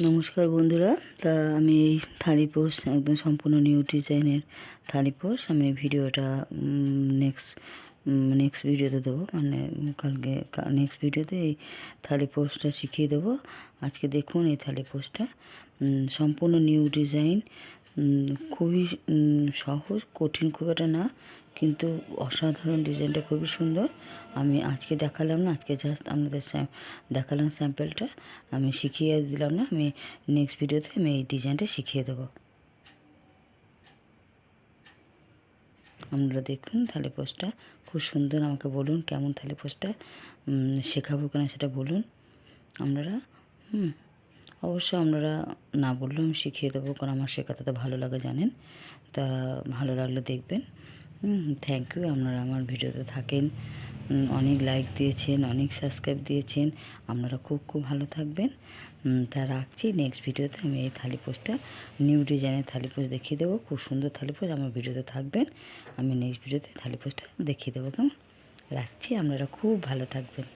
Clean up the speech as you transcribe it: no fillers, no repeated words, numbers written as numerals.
নমস্কার বন্ধুরা। তা আমি এই থালি পোস্ট একদম সম্পূর্ণ নিউ ডিজাইনের থালি পোস্ট আমি ভিডিওটা নেক্সট ভিডিওতে দেবো, মানে কালকে নেক্সট ভিডিওতে এই থালি পোস্টটা শিখিয়ে দেবো। আজকে দেখুন এই থালি পোস্টটা সম্পূর্ণ নিউ ডিজাইন, খুবই সহজ, কঠিন খুব একটা না, কিন্তু অসাধারণ। ডিজাইনটা খুবই সুন্দর। আমি আজকে দেখালাম না, আজকে জাস্ট আপনাদের দেখালাম স্যাম্পেলটা, আমি শিখিয়ে দিলাম না। আমি নেক্সট ভিডিওতে আমি এই ডিজাইনটা শিখিয়ে দেবো। আপনারা দেখুন থালি পোস্টটা খুব সুন্দর। আমাকে বলুন কেমন থালি পোস্টটা শেখাবো কেন সেটা বলুন আপনারা। অবশ্যই আপনারা না বললেও আমি শিখিয়ে দেবো, কারণ আমার শেখাতে তো ভালো লাগে জানেন। তা ভালো লাগলে দেখবেন। Thank you. আপনারা আমার ভিডিওতে থাকেন, অনেক লাইক দিয়েছেন, অনেক সাবস্ক্রাইব দিয়েছেন। আপনারা খুব খুব ভালো থাকবেন। তা রাখছি। নেক্সট ভিডিওতে আমি এই থালি পোস্টটা নিউ ডিজাইনের থালি পোস্ট দেখিয়ে দেবো। খুব সুন্দর থালি পোস্ট। আমার ভিডিওতে থাকবেন, আমি নেক্সট ভিডিওতে থালি পোস্টটা দেখিয়ে দেবো। কেমন রাখছি। আপনারা খুব ভালো থাকবেন।